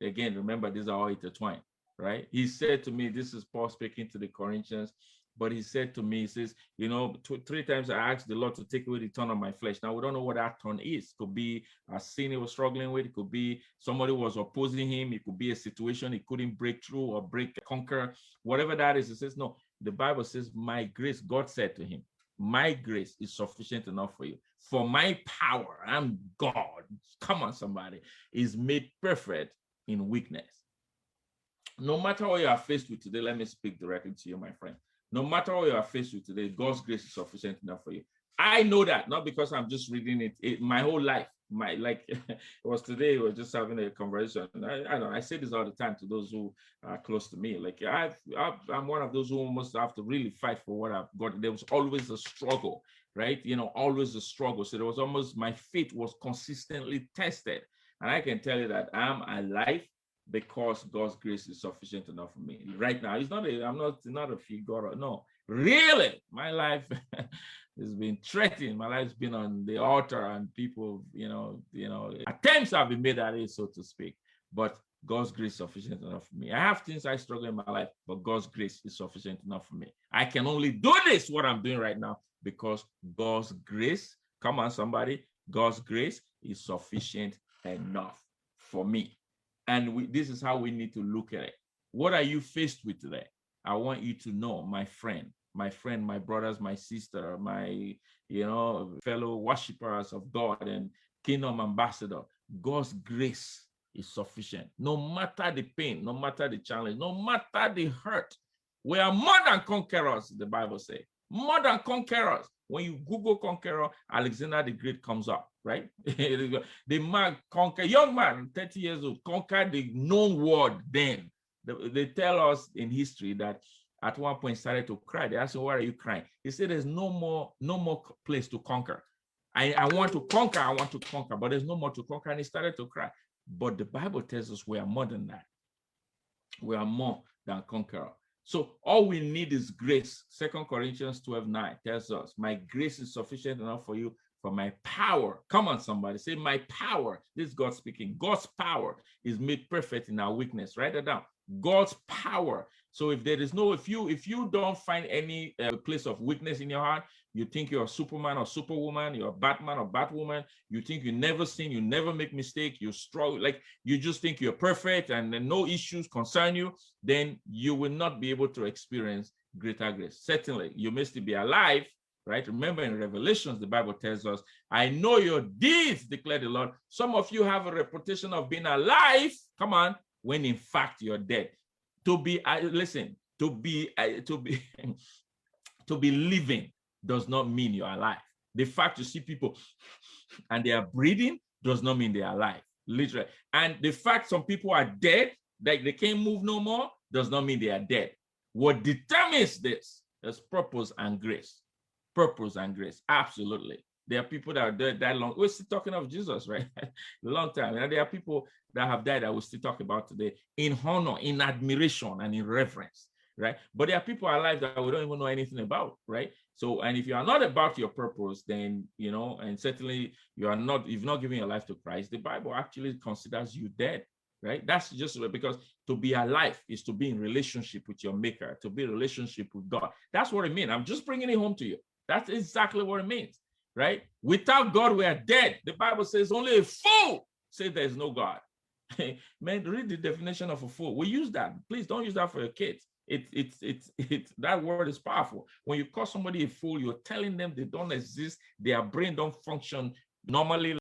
again, remember, these are all intertwined, right? He said to me, this is Paul speaking to the Corinthians, but he said to me, he says, three times I asked the Lord to take away the thorn of my flesh. Now, we don't know what that thorn is. It could be a sin he was struggling with. It could be somebody was opposing him. It could be a situation he couldn't break through or conquer. Whatever that is, he says, no, the Bible says, my grace, God said to him, my grace is sufficient enough for you. For my power, I'm God. Come on, somebody, is made perfect in weakness. No matter what you are faced with today, let me speak directly to you, my friend. No matter what you are faced with today, God's grace is sufficient enough for you. I know that, not because I'm just reading it my whole life. It was today, we were just having a conversation. I say this all the time to those who are close to me. Like I'm one of those who almost have to really fight for what I've got. There was always a struggle, right? Always a struggle. So there was almost, my faith was consistently tested. And I can tell you that I'm alive because God's grace is sufficient enough for me right now. I'm not a figure. No, really, my life has been threatened. My life's been on the altar, and people, attempts have been made at it, so to speak. But God's grace is sufficient enough for me. I have things I struggle in my life, but God's grace is sufficient enough for me. I can only do this, what I'm doing right now, because God's grace, come on, somebody, God's grace is sufficient enough for me. And this is how we need to look at it. What are you faced with today? I want you to know, my friend, my brothers, my sister, my fellow worshipers of God and kingdom ambassador, God's grace is sufficient. No matter the pain, no matter the challenge, no matter the hurt, we are more than conquerors, the Bible says. More than conquerors. When you Google conqueror, Alexander the Great comes up, right? The man young man, 30 years old, conquered the known world then. They tell us in history that at one point started to cry. They asked him, why are you crying? He said, there's no more place to conquer. I want to conquer, but there's no more to conquer. And he started to cry. But the Bible tells us we are more than that. We are more than conqueror. So all we need is grace. 2 Corinthians 12:9 tells us, my grace is sufficient enough for you, for my power. Come on, somebody, say my power. This is God speaking. God's power is made perfect in our weakness. Write it down. God's power. So if you don't find any place of weakness in your heart, you think you're a Superman or Superwoman, you're a Batman or Batwoman, you think you never sin, you never make mistake, you struggle, like you just think you're perfect and no issues concern you, then you will not be able to experience greater grace. Certainly, you may still be alive, right? Remember in Revelations, the Bible tells us, I know your deeds, declared the Lord. Some of you have a reputation of being alive, come on, when in fact you're dead. To be living does not mean you're alive. The fact you see people and they are breathing does not mean they are alive, literally. And the fact some people are dead, like they can't move no more, does not mean they are dead. What determines this is purpose and grace. Purpose and grace, absolutely. There are people that are dead that long. We're still talking of Jesus, right? A long time. And there are people that have died that we'll still talk about today in honor, in admiration, and in reverence, right? But there are people alive that we don't even know anything about, right? So, and if you are not about your purpose, then, and certainly you've not given your life to Christ, the Bible actually considers you dead, right? That's just because to be alive is to be in relationship with your maker, to be in relationship with God. That's what it means. I'm just bringing it home to you. That's exactly what it means, right? Without God, we are dead. The Bible says only a fool says there is no God. Man, read the definition of a fool. We use that. Please don't use that for your kids. That word is powerful. When you call somebody a fool, you're telling them they don't exist, their brain don't function normally